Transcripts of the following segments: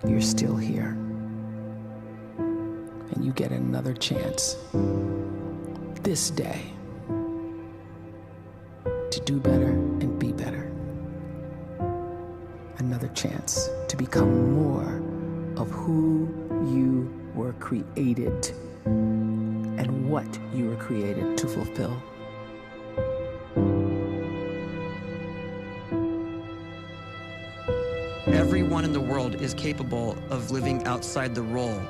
you're still here. And you get another chance this day to do better and be better. Another chance to become more of who you were created and what you were created to fulfill. Everyone in the world is capable of living outside the role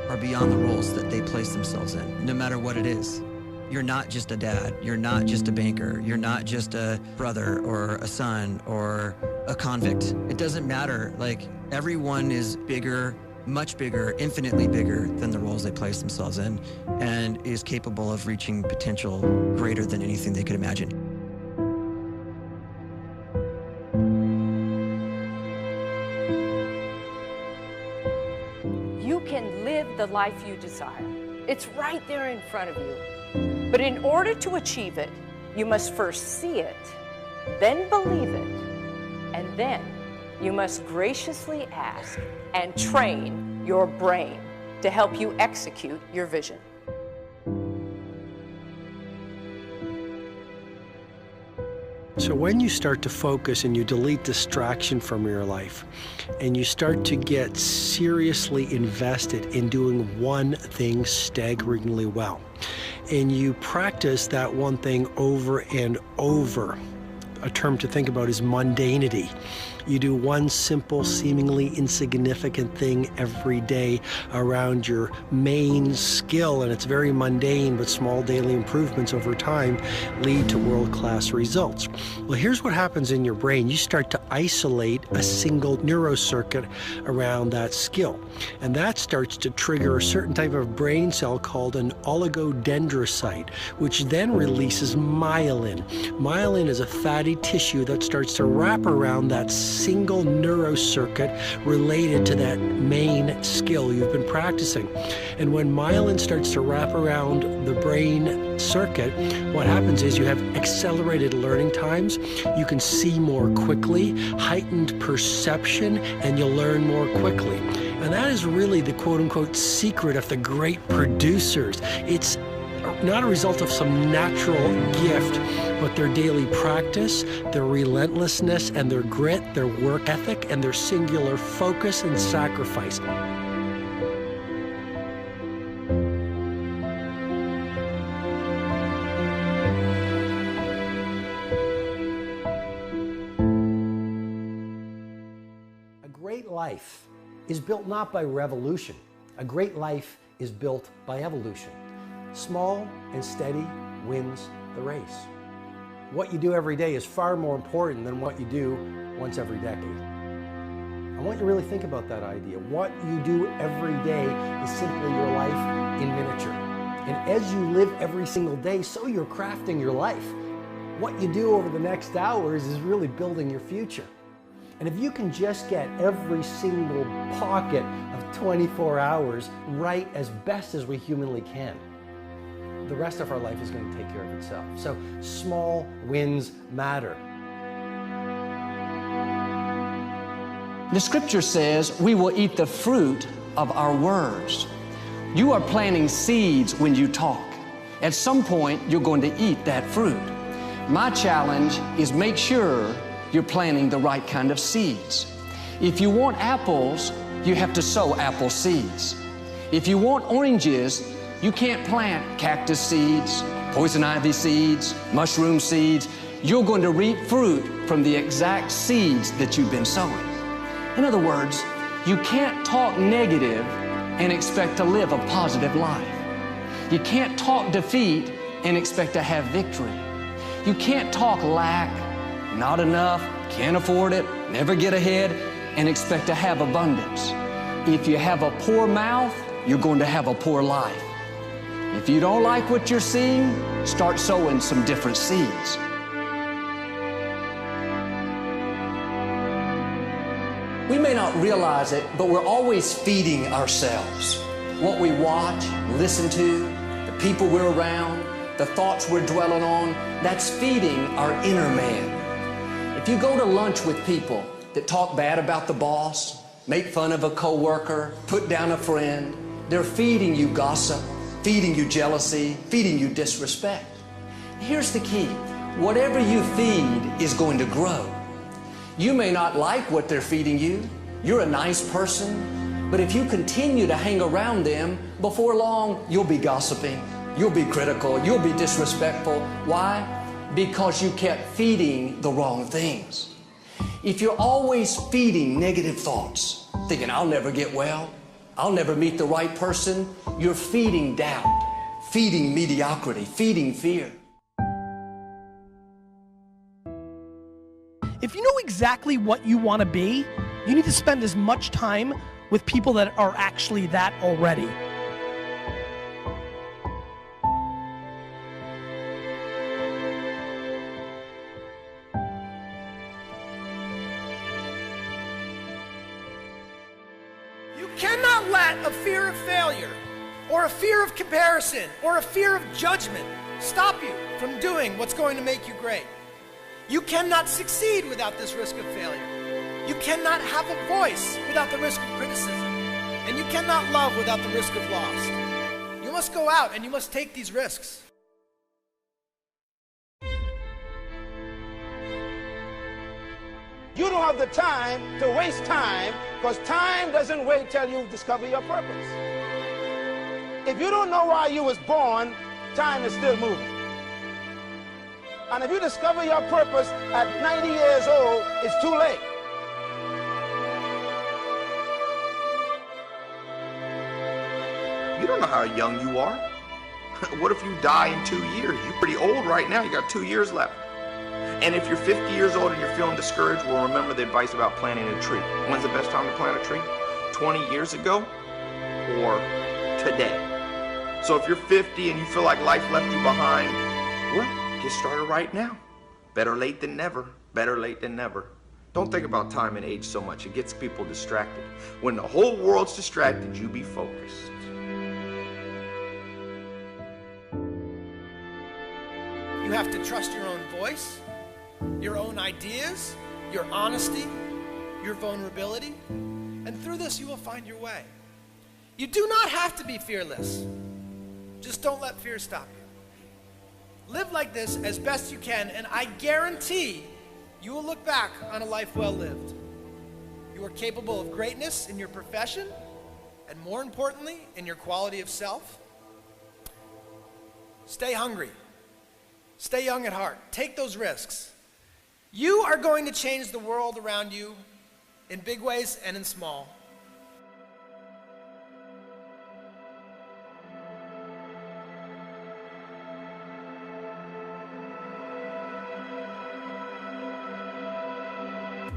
or beyond the roles that they place themselves in, no matter what it is. You're not just a dad, you're not just a banker, you're not just a brother or a son or a convict. It doesn't matter. Like, everyone is bigger, much bigger, infinitely bigger than the roles they place themselves in, and is capable of reaching potential greater than anything they could imagine. You can live the life you desire. It's right there in front of you. But in order to achieve it, you must first see it, then believe it, and then you must graciously ask and train your brain to help you execute your vision. So when you start to focus and you delete distraction from your life, and you start to get seriously invested in doing one thing staggeringly well, and you practice that one thing over and over, a term to think about is mundanity. You do one simple, seemingly insignificant thing every day around your main skill, and it's very mundane, but small daily improvements over time lead to world-class results. Well, here's what happens in your brain. You start to isolate a single neurocircuit around that skill, and that starts to trigger a certain type of brain cell called an oligodendrocyte, which then releases myelin. Myelin is a fatty tissue that starts to wrap around that single neurocircuit related to that main skill you've been practicing. And when myelin starts to wrap around the brain circuit, what happens is you have accelerated learning times, you can see more quickly, heightened perception, and you'll learn more quickly. And that is really the quote-unquote secret of the great producers. It's not a result of some natural gift, but their daily practice, their relentlessness and their grit, their work ethic, and their singular focus and sacrifice. A great life is built not by revolution. A great life is built by evolution. Small and steady wins the race. What you do every day is far more important than what you do once every decade. I want you to really think about that idea. What you do every day is simply your life in miniature. And as you live every single day, so you're crafting your life. What you do over the next hours is really building your future. And if you can just get every single pocket of 24 hours right as best as we humanly can, the rest of our life is going to take care of itself. So small wins matter. The scripture says we will eat the fruit of our words. You are planting seeds when you talk. At some point, you're going to eat that fruit. My challenge is make sure you're planting the right kind of seeds. If you want apples, you have to sow apple seeds. If you want oranges, you can't plant cactus seeds, poison ivy seeds, mushroom seeds. You're going to reap fruit from the exact seeds that you've been sowing. In other words, you can't talk negative and expect to live a positive life. You can't talk defeat and expect to have victory. You can't talk lack, not enough, can't afford it, never get ahead, and expect to have abundance. If you have a poor mouth, you're going to have a poor life. If you don't like what you're seeing, start sowing some different seeds. We may not realize it, but we're always feeding ourselves. What we watch, listen to, the people we're around, the thoughts we're dwelling on, that's feeding our inner man. If you go to lunch with people that talk bad about the boss, make fun of a coworker, put down a friend. They're feeding you gossip, feeding you jealousy, feeding you disrespect. Here's the key. Whatever you feed is going to grow. You may not like what they're feeding you. You're a nice person. But if you continue to hang around them, before long, you'll be gossiping. You'll be critical. You'll be disrespectful. Why? Because you kept feeding the wrong things. If you're always feeding negative thoughts, thinking, I'll never get well, I'll never meet the right person, you're feeding doubt, feeding mediocrity, feeding fear. If you know exactly what you want to be, you need to spend as much time with people that are actually that already. You cannot let a fear of failure, or a fear of comparison, or a fear of judgment stop you from doing what's going to make you great. You cannot succeed without this risk of failure. You cannot have a voice without the risk of criticism. And you cannot love without the risk of loss. You must go out and you must take these risks. You don't have the time to waste time, because time doesn't wait till you discover your purpose. If you don't know why you was born, time is still moving. And if you discover your purpose at 90 years old, it's too late. You don't know how young you are. What if you die in 2 years? You're pretty old right now. You got 2 years left. And if you're 50 years old and you're feeling discouraged, well, remember the advice about planting a tree. When's the best time to plant a tree? 20 years ago or today? So if you're 50 and you feel like life left you behind, well, get started right now. Better late than never. Better late than never. Don't think about time and age so much. It gets people distracted. When the whole world's distracted, you be focused. You have to trust your own voice, your own ideas, your honesty, your vulnerability, and through this you will find your way. You do not have to be fearless. Just don't let fear stop you. Live like this as best you can, and I guarantee you will look back on a life well lived. You are capable of greatness in your profession, and more importantly, in your quality of self. Stay hungry. Stay young at heart. Take those risks. You are going to change the world around you in big ways and in small.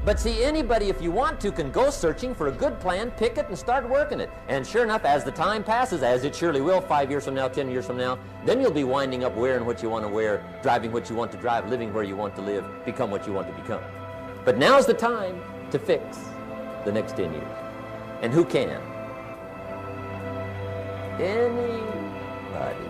But see, anybody, if you want to, can go searching for a good plan, pick it, and start working it. And sure enough, as the time passes, as it surely will 5 years from now, 10 years from now, then you'll be winding up wearing what you want to wear, driving what you want to drive, living where you want to live, become what you want to become. But now's the time to fix the next 10 years. And who can? Anybody.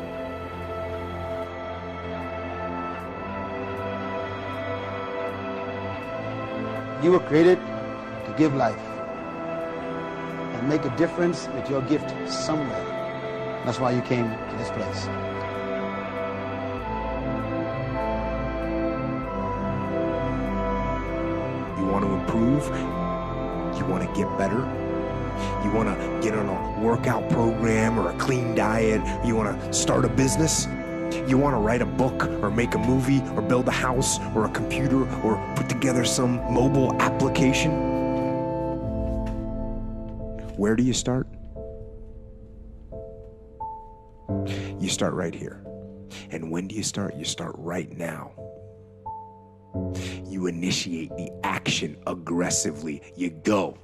You were created to give life and make a difference with your gift somewhere. That's why you came to this place. You want to improve? You want to get better? You want to get on a workout program or a clean diet? You want to start a business? You want to write a book or make a movie or build a house or a computer or put together some mobile application? Where do you start? You start right here. And when do you start? You start right now. You initiate the action aggressively. You go.